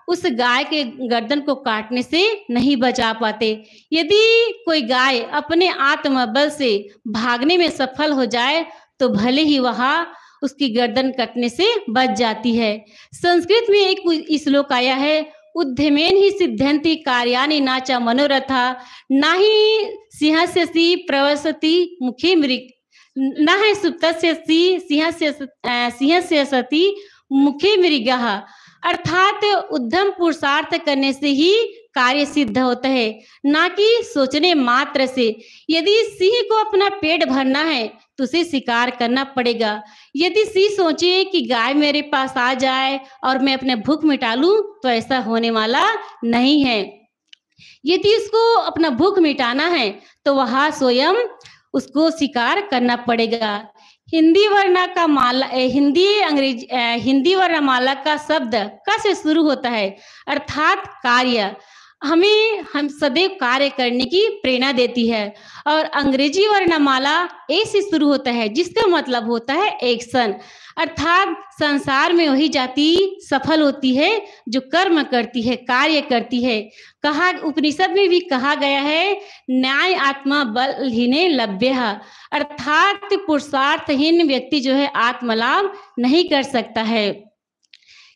उस गाय के गर्दन को काटने से नहीं बचा पाते। यदि कोई गाय अपने आत्मबल से भागने में सफल हो जाए, तो भले ही वह उसकी गर्दन कटने से बच जाती है। संस्कृत में एक श्लोक आया है, उद्यमेन ही सिद्ध्यन्ति कार्याणि न च मनोरथा, न ही सिंहस्यसि प्रवसति मुखे मृग, न है सुप्तस्यसि सिंहस्य सति मुखे मृगः। अर्थात उद्यम पुरुषार्थ करने से ही कार्य सिद्ध होता है, ना कि सोचने मात्र से। यदि सिंह को अपना पेट भरना है तो उसे शिकार करना पड़ेगा। यदि सिंह सोचे कि गाय मेरे पास आ जाए और मैं अपने भूख मिटा लूं, तो ऐसा होने वाला नहीं है। यदि उसको अपना भूख मिटाना है तो वह स्वयं उसको शिकार करना पड़ेगा। हिंदी वर्णमाला का शब्द क से शुरू होता है, अर्थात कार्य। हम सदैव कार्य करने की प्रेरणा देती है। और अंग्रेजी वर्णमाला ए से शुरू होता है, जिसका मतलब होता है एक्शन, अर्थात संसार में वही जाति सफल होती है जो कर्म करती है, कार्य करती है। उपनिषद में भी कहा गया है, न्याय आत्मा बलहीने लभ्यः, अर्थात पुरुषार्थहीन व्यक्ति जो है आत्मलाभ नहीं कर सकता है।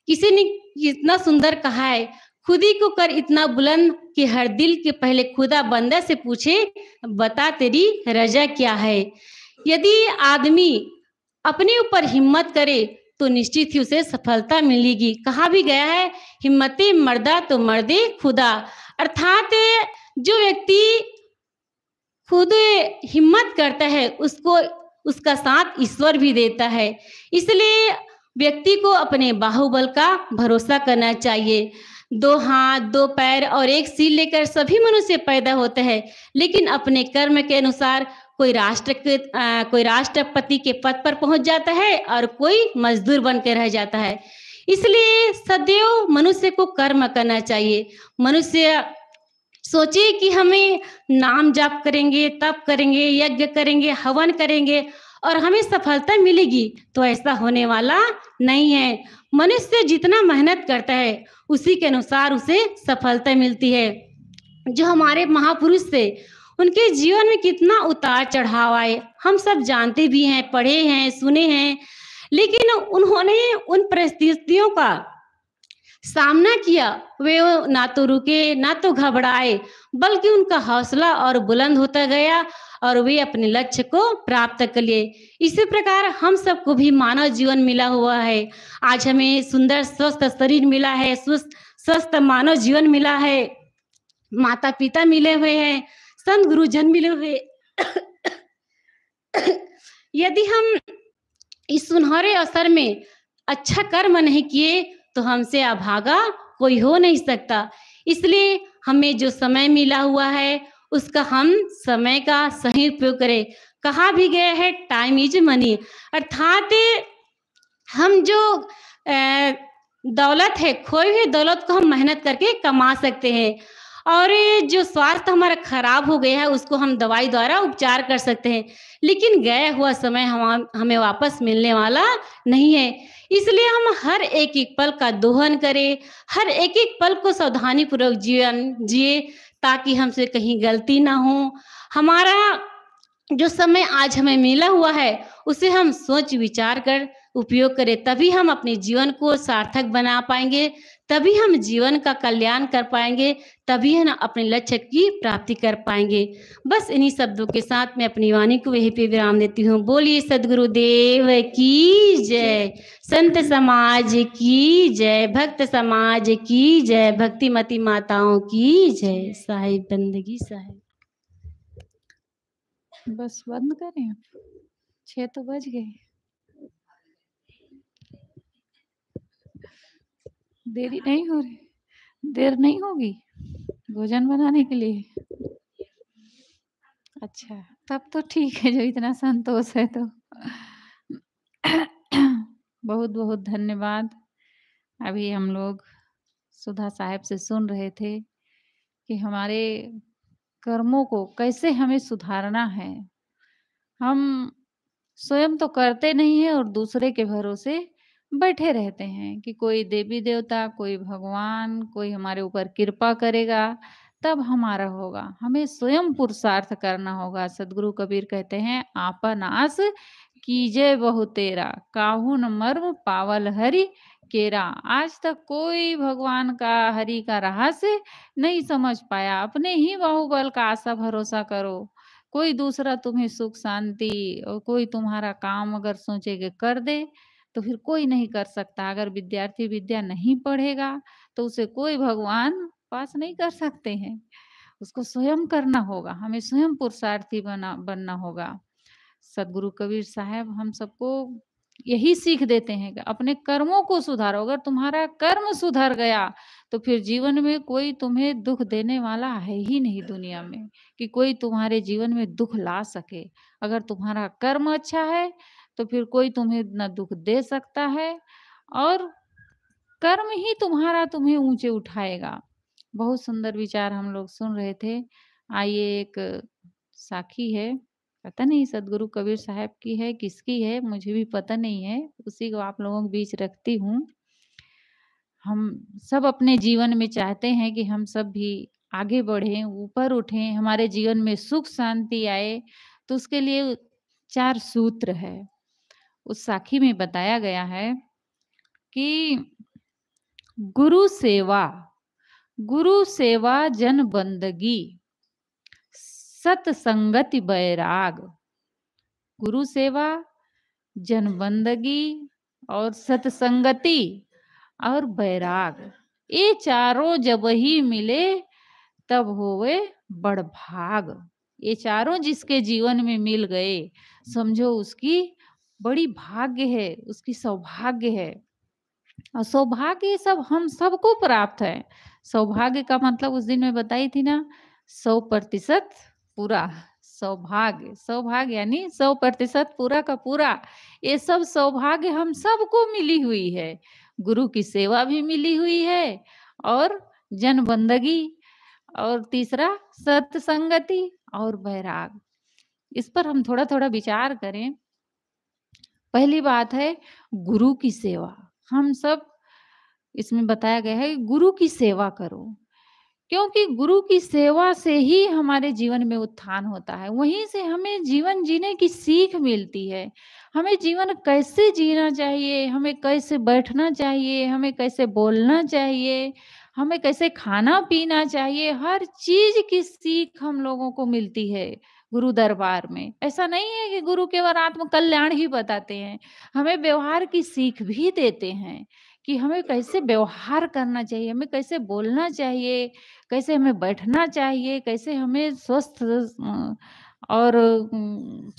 किसी ने इतना सुंदर कहा है, खुदी को कर इतना बुलंद कि हर दिल के पहले खुदा बंदा से पूछे, बता तेरी रजा क्या है। यदि आदमी अपने ऊपर हिम्मत करे तो निश्चित ही उसे सफलता मिलेगी। कहा भी गया है, हिम्मते मर्दा तो मर्दे खुदा, अर्थात जो व्यक्ति खुद हिम्मत करता है उसको उसका साथ ईश्वर भी देता है। इसलिए व्यक्ति को अपने बाहुबल का भरोसा करना चाहिए। 2 हाथ, 2 पैर और 1 सिर लेकर सभी मनुष्य पैदा होते हैं, लेकिन अपने कर्म के अनुसार कोई राष्ट्रपति के पद पर पहुंच जाता है और कोई मजदूर बन के रह जाता है। इसलिए सदैव मनुष्य को कर्म करना चाहिए। मनुष्य सोचे कि हमें नाम जाप करेंगे, तप करेंगे, यज्ञ करेंगे, हवन करेंगे और हमें सफलता मिलेगी, तो ऐसा होने वाला नहीं है। मनुष्य जितना मेहनत करता है उसी के अनुसार उसे सफलता मिलती है। जो हमारे महापुरुष थे, उनके जीवन में कितना उतार चढ़ाव आए, हम सब जानते भी हैं, पढ़े हैं, सुने हैं, लेकिन उन्होंने उन परिस्थितियों का सामना किया। वे ना तो रुके, ना तो घबराए, बल्कि उनका हौसला और बुलंद होता गया और वे अपने लक्ष्य को प्राप्त कर लिए। इसी प्रकार हम सबको भी मानव जीवन मिला हुआ है। आज हमें सुंदर स्वस्थ शरीर मिला है, स्वस्थ मानव जीवन मिला है, माता पिता मिले हुए हैं, संत गुरुजन मिले हुए। यदि हम इस सुनहरे अवसर में अच्छा कर्म नहीं किए तो हमसे अभागा कोई हो नहीं सकता। इसलिए हमें जो समय मिला हुआ है उसका हम समय का सही उपयोग करें। कहा भी गया है, टाइम इज मनी, अर्थात हम जो दौलत है, खोई हुई दौलत को हम मेहनत करके कमा सकते हैं। और जो स्वास्थ्य हमारा खराब हो गया है उसको हम दवाई द्वारा उपचार कर सकते हैं, लेकिन गया हुआ समय हमें वापस मिलने वाला नहीं है। इसलिए हम हर एक एक पल का दोहन करें, हर एक एक पल को सावधानी पूर्वक जीवन जिए, ताकि हमसे कहीं गलती ना हो। हमारा जो समय आज हमें मिला हुआ है उसे हम सोच विचार कर उपयोग करें, तभी हम अपने जीवन को सार्थक बना पाएंगे, तभी हम जीवन का कल्याण कर पाएंगे, तभी हम अपने लक्ष्य की प्राप्ति कर पाएंगे। बस इन्हीं शब्दों के साथ मैं अपनी वाणी को यहीं पे विराम देती हूँ। बोलिए सद्गुरुदेव की जय, संत समाज की जय, भक्त समाज की जय, भक्तिमती माताओं की जय। साहिब बंदगी साहिब। बस बंद करें, 6 तो बज गए। देरी नहीं हो रही, देर नहीं होगी भोजन बनाने के लिए? अच्छा, तब तो ठीक है, जो इतना संतोष है तो। बहुत बहुत धन्यवाद। अभी हम लोग सुधा साहब से सुन रहे थे कि हमारे कर्मों को कैसे हमें सुधारना है। हम स्वयं तो करते नहीं है और दूसरे के भरोसे बैठे रहते हैं कि कोई देवी देवता, कोई भगवान, कोई हमारे ऊपर कृपा करेगा, तब हमारा होगा। हमें स्वयं पुरुषार्थ करना होगा। सद्गुरु कबीर कहते हैं, आपन आस कीजे बहु तेरा, काहू न मर्म पावल हरि केरा। आज तक कोई भगवान का, हरि का रहस्य नहीं समझ पाया। अपने ही बाहुबल का आशा भरोसा करो। कोई दूसरा तुम्हें सुख शांति और कोई तुम्हारा काम अगर सोचे कि कर दे, तो फिर कोई नहीं कर सकता। अगर विद्यार्थी विद्या नहीं पढ़ेगा, तो उसे कोई भगवान पास नहीं कर सकते हैं। उसको स्वयं करना होगा, हमें स्वयं पुरुषार्थी बनना होगा। सदगुरु कबीर साहब हम सबको यही सीख देते हैं कि अपने कर्मों को सुधारो। अगर तुम्हारा कर्म सुधर गया, तो फिर जीवन में कोई तुम्हें दुख देने वाला है ही नहीं दुनिया में, कि कोई तुम्हारे जीवन में दुख ला सके। अगर तुम्हारा कर्म अच्छा है, तो फिर कोई तुम्हें न दुख दे सकता है, और कर्म ही तुम्हारा तुम्हें ऊंचे उठाएगा। बहुत सुंदर विचार हम लोग सुन रहे थे। आइए, एक साखी है, पता नहीं सदगुरु कबीर साहब की है, किसकी है, मुझे भी पता नहीं है, उसी को आप लोगों के बीच रखती हूँ। हम सब अपने जीवन में चाहते हैं कि हम सब भी आगे बढ़ें, ऊपर उठें, हमारे जीवन में सुख शांति आए, तो उसके लिए 4 सूत्र है। उस साखी में बताया गया है कि गुरु सेवा जन बंदगी, सतसंगति बैराग। गुरु सेवा, जन बंदगी और सतसंगति और बैराग, ये चारों जब ही मिले तब होवे बड़ भाग। ये चारों जिसके जीवन में मिल गए, समझो उसकी बड़ी भाग्य है, उसकी सौभाग्य है। और सौभाग्य ये सब हम सबको प्राप्त है। सौभाग्य का मतलब उस दिन मैं बताई थी ना, 100% पूरा। सौभाग्य यानी 100% पूरा का पूरा। ये सब सौभाग्य हम सबको मिली हुई है। गुरु की सेवा भी मिली हुई है, और जन बंदगी, और तीसरा सत्संगति और बैराग। इस पर हम थोड़ा थोड़ा विचार करें। पहली बात है गुरु की सेवा। हम सब, इसमें बताया गया है गुरु की सेवा करो, क्योंकि गुरु की सेवा से ही हमारे जीवन में उत्थान होता है। वहीं से हमें जीवन जीने की सीख मिलती है। हमें जीवन कैसे जीना चाहिए, हमें कैसे बैठना चाहिए, हमें कैसे बोलना चाहिए, हमें कैसे खाना पीना चाहिए, हर चीज की सीख हम लोगों को मिलती है गुरु दरबार में। ऐसा नहीं है कि गुरु केवल आत्म कल्याण ही बताते हैं, हमें व्यवहार की सीख भी देते हैं कि हमें कैसे व्यवहार करना चाहिए, हमें कैसे बोलना चाहिए, कैसे हमें बैठना चाहिए, कैसे हमें स्वस्थ और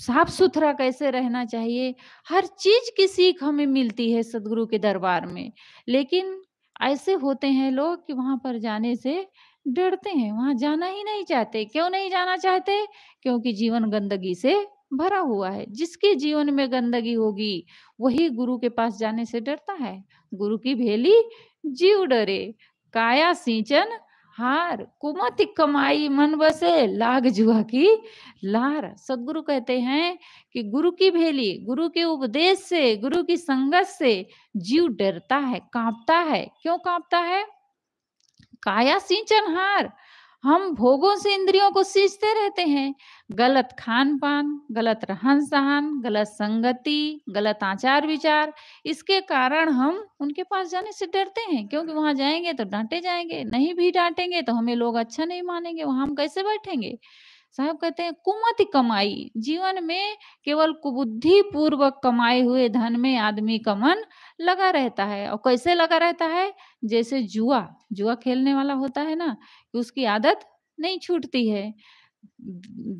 साफ सुथरा कैसे रहना चाहिए। हर चीज की सीख हमें मिलती है सदगुरु के दरबार में। लेकिन ऐसे होते हैं लोग कि वहां पर जाने से डरते हैं, वहां जाना ही नहीं चाहते। क्यों नहीं जाना चाहते? क्योंकि जीवन गंदगी से भरा हुआ है। जिसके जीवन में गंदगी होगी, वही गुरु के पास जाने से डरता है। गुरु की भेली जीव डरे, काया सिंचन हार, कुमति कमाई मन बसे, लाग जुआ की लार। सदगुरु कहते हैं कि गुरु की भेली, गुरु के उपदेश से, गुरु की संगत से जीव डरता है, कांपता है। क्यों कांपता है? काया सिंचन हार, हम भोगों से इंद्रियों को सींचते रहते हैं। गलत खान पान, गलत रहन सहन, गलत संगति, गलत आचार विचार, इसके कारण हम उनके पास जाने से डरते हैं। क्योंकि वहां जाएंगे तो डांटे जाएंगे, नहीं भी डांटेंगे तो हमें लोग अच्छा नहीं मानेंगे, वहां हम कैसे बैठेंगे। साहब कहते हैं कुमति कमाई, जीवन में केवल कुबुद्धि पूर्वक कमाए हुए धन में आदमी का मन लगा रहता है। और कैसे लगा रहता है? जैसे जुआ जुआ खेलने वाला होता है ना, कि उसकी आदत नहीं छूटती है।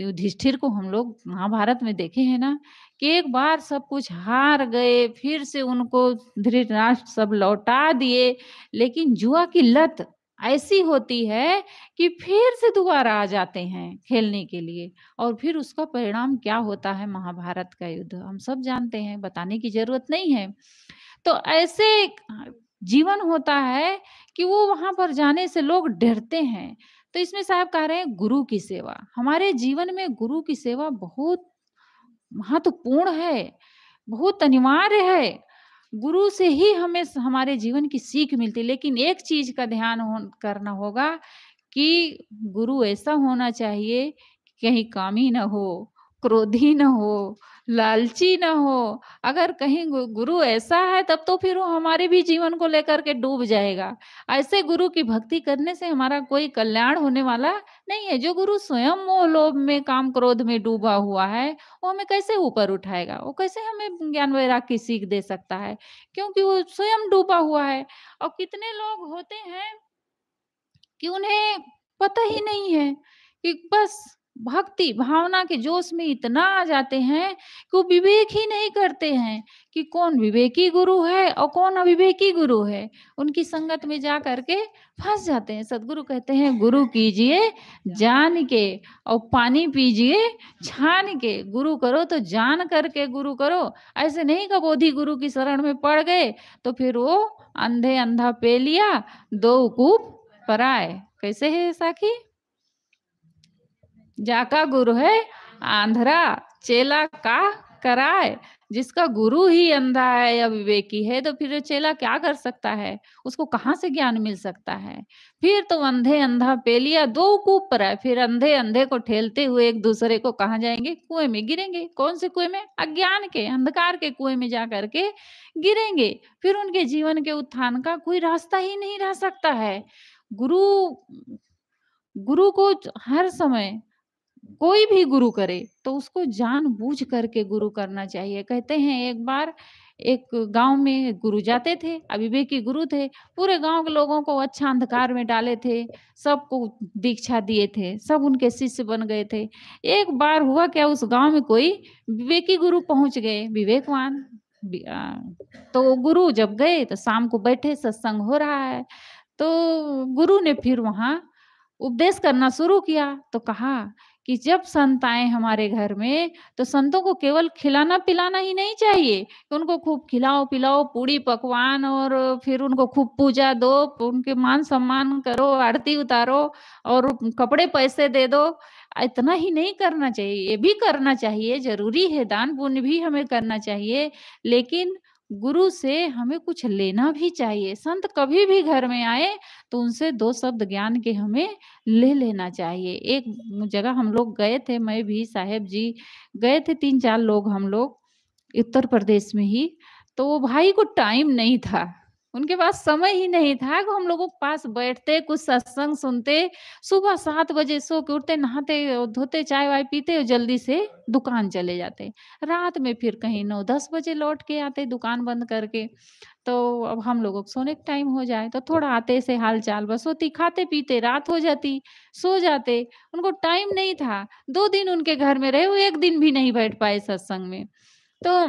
युधिष्ठिर को हम लोग महाभारत में देखे हैं ना, कि एक बार सब कुछ हार गए, फिर से उनको धृतराष्ट्र सब लौटा दिए। लेकिन जुआ की लत ऐसी होती है कि फिर से दोबारा आ जाते हैं खेलने के लिए, और फिर उसका परिणाम क्या होता है, महाभारत का युद्ध हम सब जानते हैं, बताने की जरूरत नहीं है। तो ऐसे जीवन होता है कि वो वहां पर जाने से लोग डरते हैं। तो इसमें साहब कह रहे हैं गुरु की सेवा। हमारे जीवन में गुरु की सेवा बहुत महत्वपूर्ण है, बहुत अनिवार्य है। गुरु से ही हमें हमारे जीवन की सीख मिलती है। लेकिन एक चीज का ध्यान करना होगा कि गुरु ऐसा होना चाहिए कि कहीं कामी ना हो, क्रोधी ना हो, लालची ना हो। अगर कहीं गुरु ऐसा है तब तो फिर वो हमारे भी जीवन को लेकर के डूब जाएगा। ऐसे गुरु की भक्ति करने से हमारा कोई कल्याण होने वाला नहीं है। जो गुरु स्वयं मोह लोभ में, काम क्रोध में डूबा हुआ है, वो हमें कैसे ऊपर उठाएगा? वो कैसे हमें ज्ञान वैराग्य की सीख दे सकता है? क्योंकि वो स्वयं डूबा हुआ है। और कितने लोग होते हैं कि उन्हें पता ही नहीं है कि बस भक्ति भावना के जोश में इतना आ जाते हैं कि वो विवेक ही नहीं करते हैं कि कौन विवेकी गुरु है और कौन अविवेकी गुरु है। उनकी संगत में जा करके फंस जाते हैं। सदगुरु कहते हैं गुरु कीजिए जान के और पानी पीजिए छान के। गुरु करो तो जान करके गुरु करो। ऐसे नहीं कि बोधी गुरु की शरण में पड़ गए तो फिर वो अंधे अंधा पे लिया दो कूप पराए। कैसे है साखी? जाका गुरु है आंधरा चेला का कराए। जिसका गुरु ही अंधा है या विवेकी है तो फिर चेला क्या कर सकता है? उसको कहाँ से ज्ञान मिल सकता है? फिर तो अंधे अंधा पे लिया दो कूप पर है। फिर अंधे अंधे को ठेलते हुए एक दूसरे को कहाँ जाएंगे? कुएं में गिरेंगे। कौन से कुएं में? अज्ञान के अंधकार के कुएं में जा करके गिरेंगे। फिर उनके जीवन के उत्थान का कोई रास्ता ही नहीं रह सकता है। गुरु गुरु को हर समय कोई भी गुरु करे तो उसको जानबूझ करके गुरु करना चाहिए। कहते हैं एक बार एक गांव में गुरु जाते थे, अविवेकी गुरु थे, पूरे गांव के लोगों को अच्छा अंधकार में डाले थे, सबको दीक्षा दिए थे, सब उनके शिष्य बन गए थे। एक बार हुआ क्या, उस गांव में कोई विवेकी गुरु पहुंच गए, विवेकवान। तो गुरु जब गए तो शाम को बैठे, सत्संग हो रहा है, तो गुरु ने फिर वहां उपदेश करना शुरू किया। तो कहा कि जब संत आए हमारे घर में तो संतों को केवल खिलाना पिलाना ही नहीं चाहिए कि उनको खूब खिलाओ पिलाओ, पूड़ी पकवान, और फिर उनको खूब पूजा दो, उनके मान सम्मान करो, आरती उतारो और कपड़े पैसे दे दो। इतना ही नहीं करना चाहिए, ये भी करना चाहिए, जरूरी है, दान पुण्य भी हमें करना चाहिए। लेकिन गुरु से हमें कुछ लेना भी चाहिए। संत कभी भी घर में आए तो उनसे दो शब्द ज्ञान के हमें ले लेना चाहिए। एक जगह हम लोग गए थे, मैं भी साहेब जी गए थे, 3-4 लोग हम लोग, उत्तर प्रदेश में ही। तो वो भाई को टाइम नहीं था, उनके पास समय ही नहीं था कि हम लोगों के पास बैठते, कुछ सत्संग सुनते। सुबह 7 बजे सो के उठते, नहाते धोते, चाय वाय पीते और जल्दी से दुकान चले जाते। रात में फिर कहीं 9-10 बजे लौट के आते दुकान बंद करके। तो अब हम लोगों को सोने का टाइम हो जाए तो थोड़ा आते से हाल चाल बस होती, खाते पीते रात हो जाती, सो जाते। उनको टाइम नहीं था। 2 दिन उनके घर में रहे, वो 1 दिन भी नहीं बैठ पाए सत्संग में। तो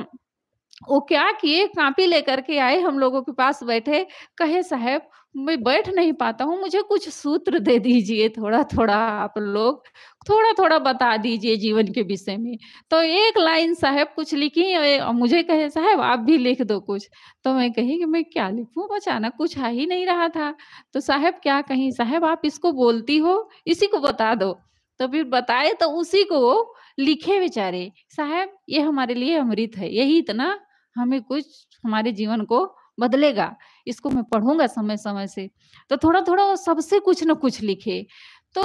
वो क्या किए, कॉपी लेकर के आए, हम लोगों के पास बैठे, कहे साहब मैं बैठ नहीं पाता हूँ, मुझे कुछ सूत्र दे दीजिए, थोड़ा-थोड़ा आप लोग थोड़ा-थोड़ा बता दीजिए जीवन के विषय में। तो एक लाइन साहब कुछ लिखी और मुझे कहे साहब आप भी लिख दो कुछ। तो मैं कही कि मैं क्या लिखूँ, अचानक कुछ आ ही नहीं रहा था। तो साहब क्या कहीं, साहब आप इसको बोलती हो, इसी को बता दो। तो फिर बताए तो उसी को लिखे बेचारे। साहब ये हमारे लिए अमृत है, यही इतना हमें कुछ हमारे जीवन को बदलेगा। इसको मैं पढ़ूँगा समय-समय से। तो थोड़ा-थोड़ा वो सबसे कुछ न कुछ लिखे। तो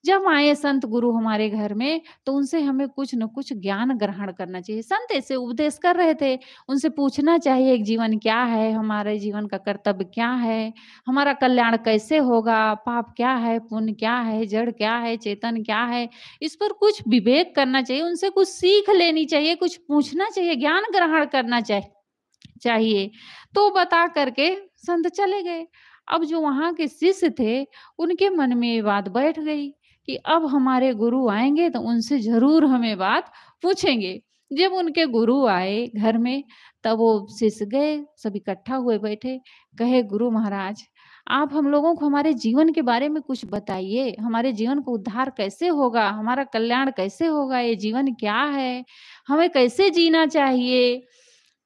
जब आए संत गुरु हमारे घर में तो उनसे हमें कुछ न कुछ ज्ञान ग्रहण करना चाहिए। संत ऐसे उपदेश कर रहे थे, उनसे पूछना चाहिए कि जीवन क्या है? हमारे जीवन का कर्तव्य क्या है? हमारा कल्याण कैसे होगा? पाप क्या है? पुण्य क्या है? जड़ क्या है? चेतन क्या है? इस पर कुछ विवेक करना चाहिए, उनसे कुछ सीख लेनी चाहिए, कुछ पूछना चाहिए, ज्ञान ग्रहण करना चाहिए। तो बता करके संत चले गए। अब जो वहाँ के शिष्य थे, उनके मन में ये बात बैठ गई कि अब हमारे गुरु आएँगे तो उनसे ज़रूर हमें बात पूछेंगे। जब उनके गुरु आए घर में, तब वो शिष्य गए, सब इकट्ठा हुए बैठे, कहे गुरु महाराज आप हम लोगों को हमारे जीवन के बारे में कुछ बताइए, हमारे जीवन को उद्धार कैसे होगा? हमारा कल्याण कैसे होगा? ये जीवन क्या है? हमें कैसे जीना चाहिए?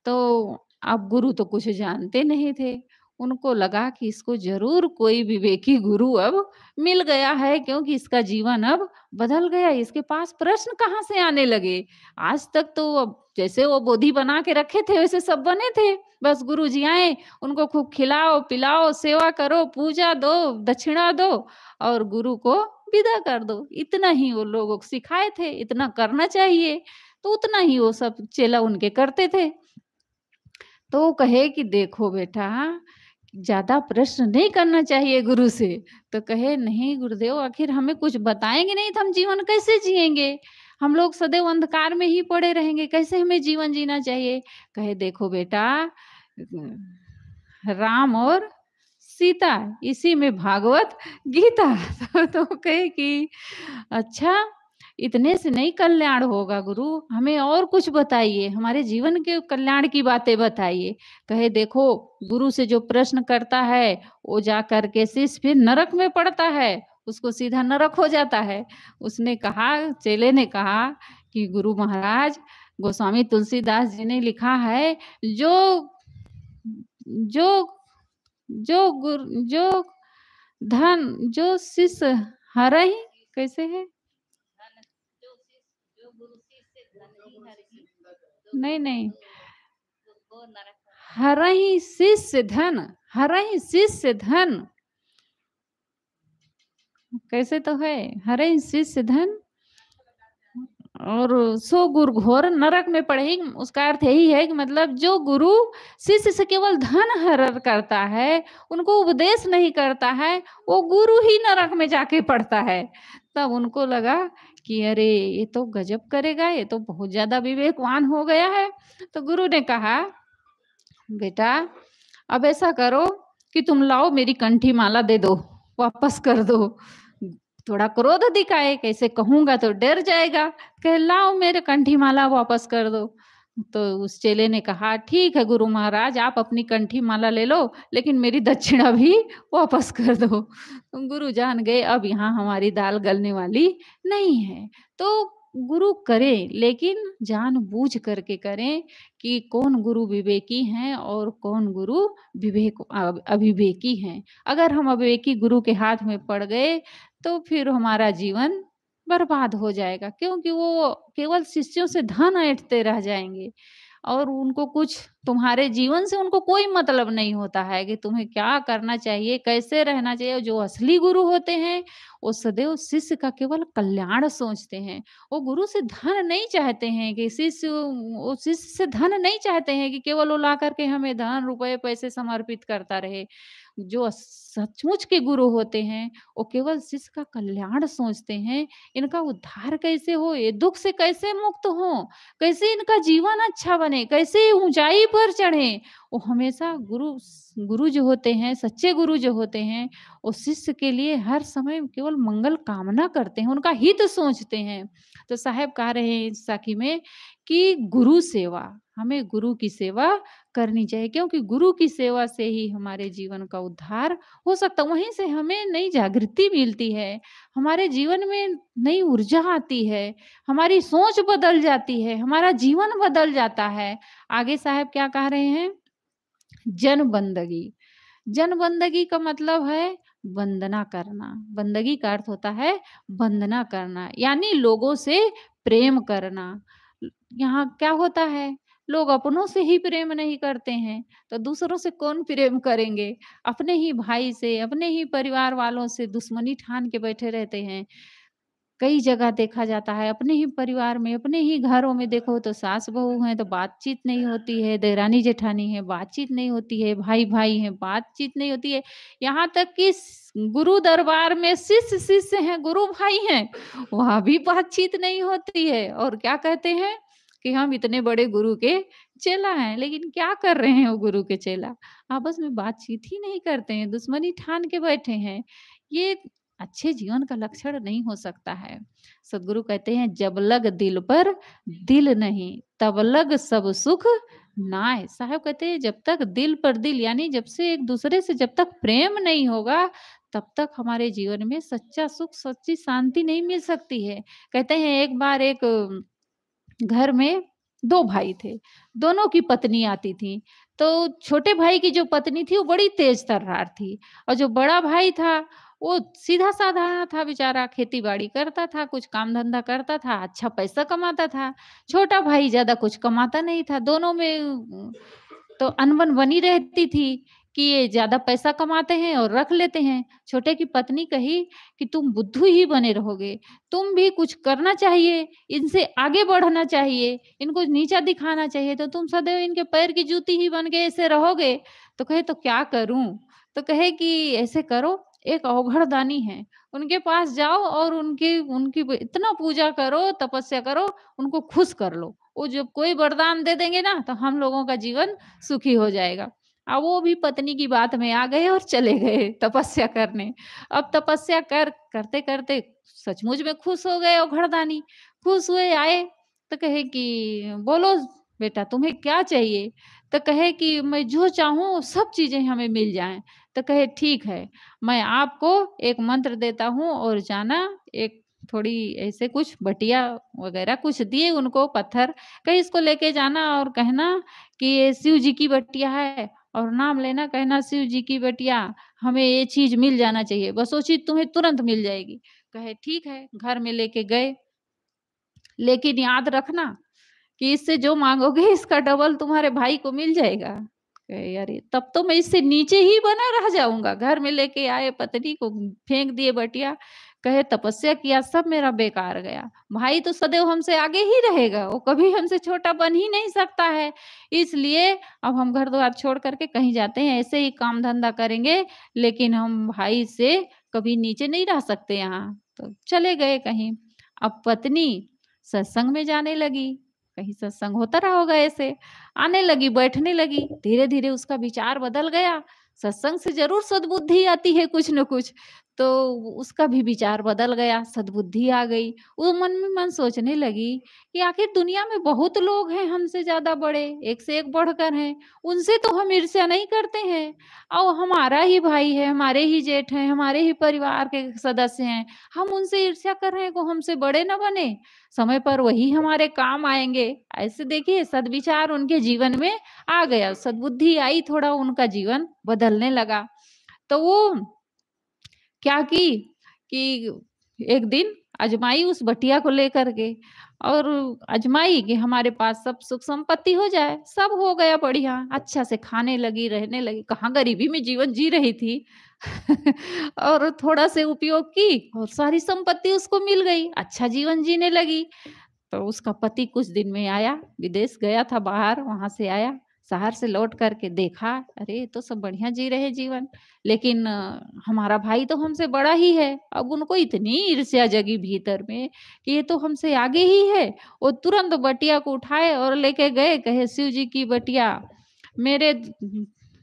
तो अब गुरु तो कुछ जानते नहीं थे। उनको लगा कि इसको जरूर कोई विवेकी गुरु अब मिल गया है, क्योंकि इसका जीवन अब बदल गया। इसके पास प्रश्न कहाँ से आने लगे? आज तक तो अब जैसे वो बोधी बना के रखे थे वैसे सब बने थे। बस गुरु जी आए, उनको खूब खिलाओ पिलाओ, सेवा करो, पूजा दो, दक्षिणा दो और गुरु को विदा कर दो। इतना ही वो लोगों को सिखाए थे, इतना करना चाहिए। तो उतना ही वो सब चेला उनके करते थे। तो वो कहे कि देखो बेटा, ज़्यादा प्रश्न नहीं करना चाहिए गुरु से। तो कहे नहीं गुरुदेव, आखिर हमें कुछ बताएँगे नहीं तो हम जीवन कैसे जिएँगे? हम लोग सदैव अंधकार में ही पड़े रहेंगे, कैसे हमें जीवन जीना चाहिए? कहे देखो बेटा, राम और सीता इसी में भागवत गीता। तो कहे कि अच्छा, इतने से नहीं कल्याण होगा गुरु, हमें और कुछ बताइए, हमारे जीवन के कल्याण की बातें बताइए। कहे देखो, गुरु से जो प्रश्न करता है वो जा करके शिष्य फिर नरक में पड़ता है, उसको सीधा नरक हो जाता है। उसने कहा, चेले ने कहा कि गुरु महाराज, गोस्वामी तुलसीदास जी ने लिखा है, जो जो जो धन जो शिष्य हरहि, कैसे है? नहीं नहीं, हरहि शिष्य धन, हरहि शिष्य धन, कैसे तो है, हरहि शिष्य धन और सो गुरु घोर नरक में पड़ेगी। उसका अर्थ यही है कि मतलब जो गुरु शिष्य से केवल धन हरण करता है, उनको उपदेश नहीं करता है, वो गुरु ही नरक में जाके पड़ता है। तब उनको लगा कि अरे ये तो गजब करेगा, ये तो बहुत ज्यादा विवेकवान हो गया है। तो गुरु ने कहा, बेटा अब ऐसा करो कि तुम लाओ मेरी कंठी माला दे दो, वापस कर दो। थोड़ा क्रोध दिखाए, कैसे कहूंगा तो डर जाएगा, कह लाओ मेरे कंठी माला वापस कर दो। तो उस चेले ने कहा ठीक है गुरु महाराज, आप अपनी कंठी माला ले लो, लेकिन मेरी दक्षिणा भी वापस कर दो। तो गुरु जान गए अब यहाँ हमारी दाल गलने वाली नहीं है। तो गुरु करें, लेकिन जानबूझ करके करें कि कौन गुरु विवेकी हैं और कौन गुरु अविवेकी हैं। अगर हम अविवेकी गुरु के हाथ में पड़ गए तो फिर हमारा जीवन बर्बाद हो जाएगा, क्योंकि वो केवल शिष्यों से धन ऐंठते रह जाएंगे और उनको कुछ, तुम्हारे जीवन से उनको कोई मतलब नहीं होता है कि तुम्हें क्या करना चाहिए, कैसे रहना चाहिए। जो असली गुरु होते हैं वो सदैव शिष्य का केवल कल्याण सोचते हैं। वो गुरु से धन नहीं चाहते हैं कि वो शिष्य से धन नहीं चाहते हैं कि केवल वो ला करके हमें धन रुपए पैसे समर्पित करता रहे। जो सचमुच के गुरु होते हैं वो केवल शिष्य का कल्याण सोचते हैं, इनका उद्धार कैसे हो, ये दुख से कैसे मुक्त हो, कैसे इनका जीवन अच्छा बने, कैसे ऊंचाई पर चढ़े। वो हमेशा गुरु जो होते हैं, सच्चे गुरु जो होते हैं, वो शिष्य के लिए हर समय केवल मंगल कामना करते हैं, उनका हित सोचते हैं। तो साहब कह रहे हैं इस साखी में कि गुरु सेवा, हमें गुरु की सेवा करनी चाहिए, क्योंकि गुरु की सेवा से ही हमारे जीवन का उद्धार हो सकता है। वहीं से हमें नई जागृति मिलती है, हमारे जीवन में नई ऊर्जा आती है, हमारी सोच बदल जाती है, हमारा जीवन बदल जाता है। आगे साहब क्या कह रहे हैं, जन बंदगी। जन बंदगी का मतलब है वंदना करना। बंदगी का अर्थ होता है वंदना करना, यानी लोगों से प्रेम करना। यहाँ क्या होता है, लोग अपनों से ही प्रेम नहीं करते हैं तो दूसरों से कौन प्रेम करेंगे। अपने ही भाई से, अपने ही परिवार वालों से दुश्मनी ठान के बैठे रहते हैं। कई जगह देखा जाता है, अपने ही परिवार में, अपने ही घरों में देखो तो सास बहू हैं तो बातचीत नहीं होती है, देरानी जेठानी है बातचीत नहीं होती है, भाई भाई हैं बातचीत नहीं होती है। यहाँ तक कि गुरु दरबार में शिष्य शिष्य हैं, गुरु भाई हैं, वहां भी बातचीत नहीं होती है। और क्या कहते हैं कि हम इतने बड़े गुरु के चेला हैं, लेकिन क्या कर रहे हैं वो गुरु के चेला, आपस में बातचीत ही नहीं करते हैं, दुश्मनी ठान के बैठे हैं। ये अच्छे जीवन का लक्षण नहीं हो सकता है। सदगुरु कहते हैं, जब लग दिल पर दिल नहीं, तब लग सब सुख नाय। साहब कहते हैं जब तक दिल पर दिल, यानी जब से एक दूसरे से जब तक प्रेम नहीं होगा, तब तक हमारे जीवन में सच्चा सुख, सच्ची शांति नहीं मिल सकती है। कहते हैं एक बार एक घर में दो भाई थे, दोनों की पत्नी आती थी। तो छोटे भाई की जो पत्नी थी वो बड़ी तेज तर्रार थी और जो बड़ा भाई था वो सीधा-साधा था बेचारा, खेती-बाड़ी करता था, कुछ काम-धंधा करता था, अच्छा पैसा कमाता था। छोटा भाई ज़्यादा कुछ कमाता नहीं था, दोनों में तो अनबन बनी रहती थी कि ये ज़्यादा पैसा कमाते हैं और रख लेते हैं। छोटे की पत्नी कही कि तुम बुद्धू ही बने रहोगे, तुम भी कुछ करना चाहिए, इनसे आगे बढ़ना चाहिए, इनको नीचा दिखाना चाहिए, तो तुम सदैव इनके पैर की जूती ही बन के ऐसे रहोगे। तो कहे तो क्या करूँ? तो कहे कि ऐसे करो, एक औघड़दानी है, उनके पास जाओ और उनकी उनकी ब इतना पूजा करो, तपस्या करो, उनको खुश कर लो। वो जब कोई वरदान दे देंगे ना, तो हम लोगों का जीवन सुखी हो जाएगा। अब वो भी पत्नी की बात में आ गए और चले गए तपस्या करने। अब तपस्या करते-करते सचमुच में खुश हो गए औघड़दानी। खुश हुए आए तो कहे कि बोलो बेटा तुम्हें क्या चाहिए? तो कहे कि मैं जो चाहूँ सब चीज़ें हमें मिल जाएँ। तो कहे ठीक है, मैं आपको एक मंत्र देता हूँ और जाना एक थोड़ी ऐसे कुछ बटिया वगैरह कुछ दिए उनको पत्थर, कहीं इसको लेके जाना और कहना कि ये शिव जी की बटिया है और नाम लेना कहना शिव जी की बटिया, हमें ये चीज़ मिल जाना चाहिए, बस वो चीज़ तुम्हें तुरंत मिल जाएगी। कहे ठीक है, घर में लेके गए, लेकिन याद रखना कि इससे जो माँगोगे इसका डबल तुम्हारे भाई को मिल जाएगा। कहे अरे! तब तो मैं इससे नीचे ही बना रह जाऊँगा। घर में लेके आए पत्नी को फेंक दिए बटिया। कहे तपस्या किया सब मेरा बेकार गया। भाई तो सदैव हमसे आगे ही रहेगा, वो कभी हमसे छोटा बन ही नहीं सकता है। इसलिए अब हम घर-द्वार छोड़ कर के कहीं जाते हैं, ऐसे ही काम-धंधा करेंगे, लेकिन हम भाई से कभी नीचे नहीं रह सकते यहाँ। तो चले गए कहीं। अब पत्नी सत्संग में जाने लगी। कहीं सत्संग होता रहा होगा ऐसे। आने लगी, बैठने लगी, धीरे-धीरे उसका विचार बदल गया। सत्संग से ज़रूर सद्बुद्धि आती है कुछ न कुछ, तो उसका भी विचार बदल गया, सद्बुद्धि आ गई। वो मन में मन सोचने लगी कि आखिर दुनिया में बहुत लोग हैं हमसे ज़्यादा बड़े, एक से एक बढ़कर हैं, उनसे तो हम ईर्ष्या नहीं करते हैं और हमारा ही भाई है, हमारे ही जेठ हैं, हमारे ही परिवार के सदस्य हैं, हम उनसे ईर्ष्या कर रहे हैं, वो हमसे बड़े ना बने। समय पर वही हमारे काम आएँगे। ऐसे देखिए सद्विचार उनके जीवन में आ गया, सद्बुद्धि आई, थोड़ा उनका जीवन बदलने लगा। तो वो क्या की कि एक दिन आज़माई उस बटिया को लेकर के और आज़माई कि हमारे पास सब सुख संपत्ति हो जाए, सब हो गया बढ़िया, अच्छा से खाने लगी, रहने लगी, कहाँ गरीबी में जीवन जी रही थी। और थोड़ा से उपयोग की और सारी संपत्ति उसको मिल गई, अच्छा जीवन जीने लगी। तो उसका पति कुछ दिन में आया, विदेश गया था बाहर, वहाँ से आया, शहर से लौट कर के देखा, अरे! ये तो सब बढ़िया जी रहे जीवन, लेकिन हमारा भाई तो हमसे बड़ा ही है। अब उनको इतनी ईर्ष्या जगी भीतर में कि ये तो हमसे आगे ही है। वो तुरंत बटिया को उठाए और लेके गए, कहे शिव जी की बटिया, मेरे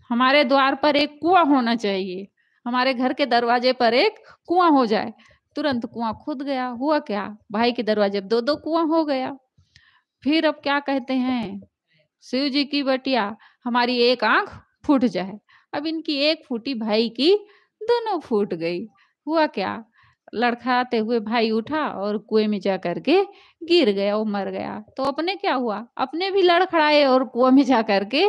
हमारे द्वार पर एक कुआँ होना चाहिए, हमारे घर के दरवाजे पर एक कुआँ हो जाए। तुरंत कुआँ खुद गया, हुआ क्या? भाई के दरवाजे पे 2-2 कुआँ हो गया। फिर अब क्या कहते हैं, शिव जी की बटिया, हमारी एक आँख फूट जाए। अब इनकी एक फूटी, भाई की दोनों फूट गई। हुआ क्या? लड़खड़ाते हुए भाई उठा और कुएँ में जा कर के गिर गया, वो मर गया। तो अपने क्या हुआ? अपने भी लड़खड़ाए और कुआँ में जा कर के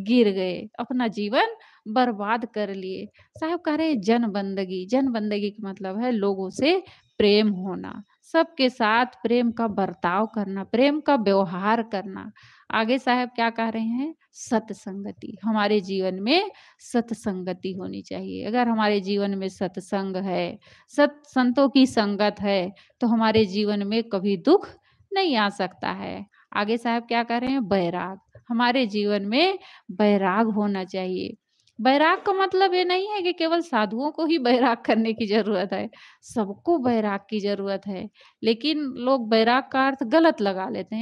गिर गए, अपना जीवन बर्बाद कर लिए। साहब कह रहे हैं जनबंदगी, जनबंदगी का मतलब है लोगों से प्रेम होना, सबके साथ प्रेम का बर्ताव करना, प्रेम का व्यवहार करना। आगे साहब क्या कह रहे हैं? सत्संगति, हमारे जीवन में सत्संगति होनी चाहिए। अगर हमारे जीवन में सत्संग है, सत संतों की संगत है, तो हमारे जीवन में कभी दुःख नहीं आ सकता है। आगे साहब क्या कह रहे हैं? बैराग, हमारे जीवन में बैराग होना चाहिए। बैराग का मतलब ये नहीं है कि केवल साधुओं को ही बैराग करने की ज़रूरत है, सबको बैराग की ज़रूरत है। लेकिन लोग बैराग का अर्थ गलत लगा लेते हैं।